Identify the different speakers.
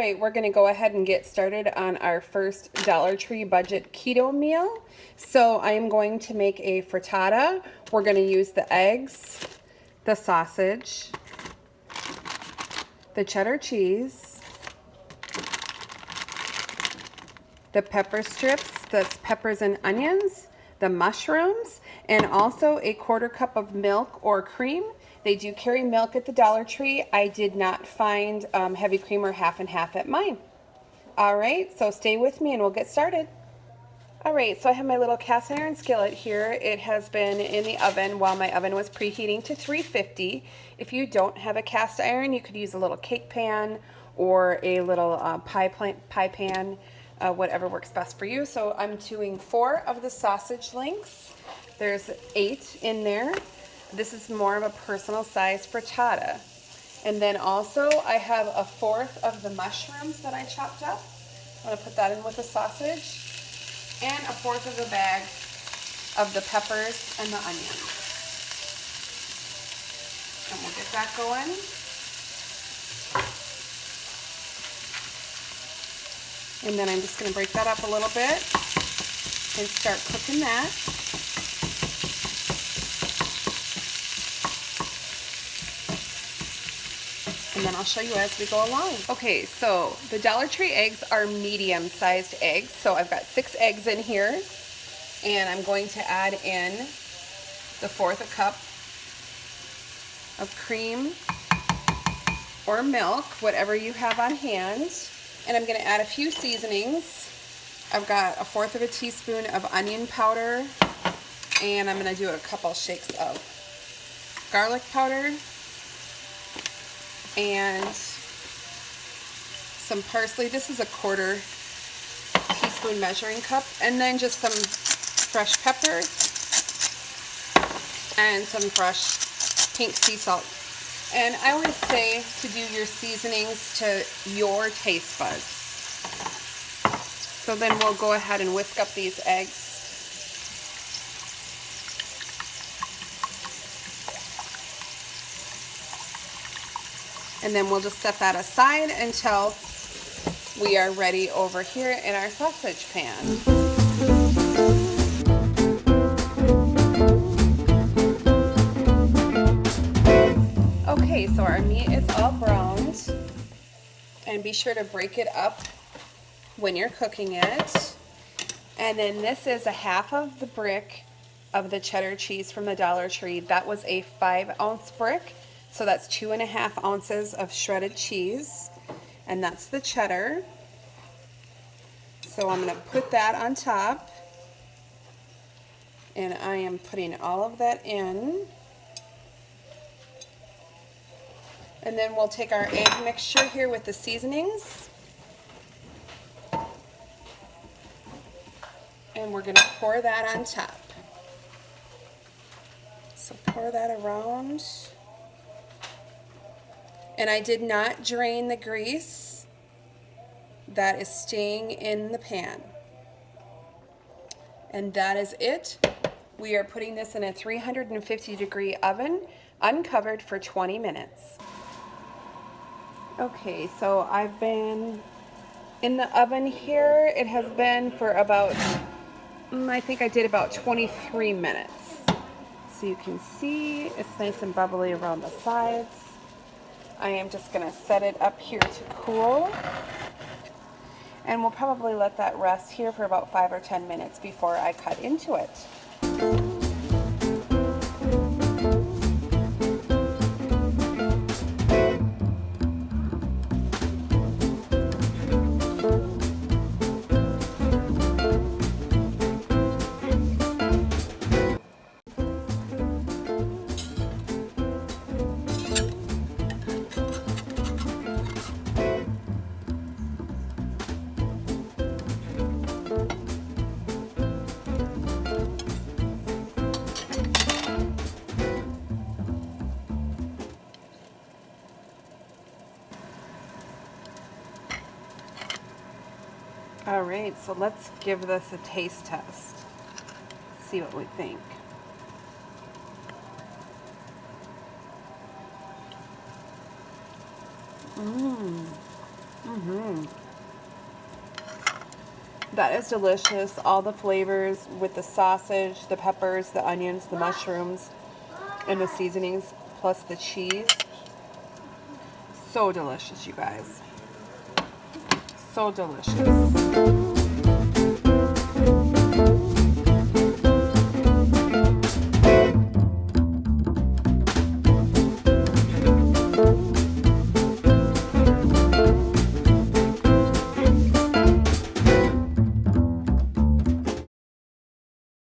Speaker 1: right, we're going to go ahead and get started on our first Dollar Tree budget keto meal. So I am going to make a frittata. We're going to use the eggs, the sausage, the cheddar cheese, the pepper strips, that's peppers and onions, the mushrooms, and also a 1/4 cup of milk or cream. They do carry milk at the Dollar Tree. I did not find heavy cream or half and half at mine. All right, so stay with me and we'll get started. All right, so I have my little cast iron skillet here. It has been in the oven while my oven was preheating to 350. If you don't have a cast iron, you could use a little cake pan or a little pie pan, whatever works best for you. So I'm doing 4 of the sausage links. There's 8 in there. This is more of a personal size frittata. And then also I have a 1/4 of the mushrooms that I chopped up. I'm going to put that in with the sausage. And a 1/4 of the bag of the peppers and the onions. And we'll get that going. And then I'm just going to break that up a little bit and start cooking that. And then I'll show you as we go along. Okay, so the Dollar Tree eggs are medium-sized eggs. So I've got 6 eggs in here. And I'm going to add in the 1/4 cup of cream or milk, whatever you have on hand. And I'm going to add a few seasonings. I've got a 1/4 of a teaspoon of onion powder. And I'm going to do a couple shakes of garlic powder. And some parsley. This is a 1/4 teaspoon measuring cup. And then just some fresh pepper and some fresh pink sea salt. And I always say to do your seasonings to your taste buds. So then we'll go ahead and whisk up these eggs. And then we'll just set that aside until we are ready over here in our sausage pan. Okay, so our meat is all browned. And be sure to break it up when you're cooking it. And then this is a 1/2 of the brick of the cheddar cheese from the Dollar Tree. That was a 5-ounce brick. So that's 2.5 ounces of shredded cheese, and that's the cheddar. So I'm going to put that on top, and I am putting all of that in. And then we'll take our egg mixture here with the seasonings, and we're going to pour that on top. So pour that around. And I did not drain the grease. That is staying in the pan. And that is it. We are putting this in a 350-degree oven, uncovered for 20 minutes. Okay, so I've been in the oven here. It has been for about, I think I did about 23 minutes. So you can see it's nice and bubbly around the sides. I am just going to set it up here to cool. And we'll probably let that rest here for about 5 or 10 minutes before I cut into it. All right, so let's give this a taste test. See what we think. That is delicious. All the flavors with the sausage, the peppers, the onions, the mushrooms, and the seasonings, plus the cheese. So delicious, you guys. So delicious.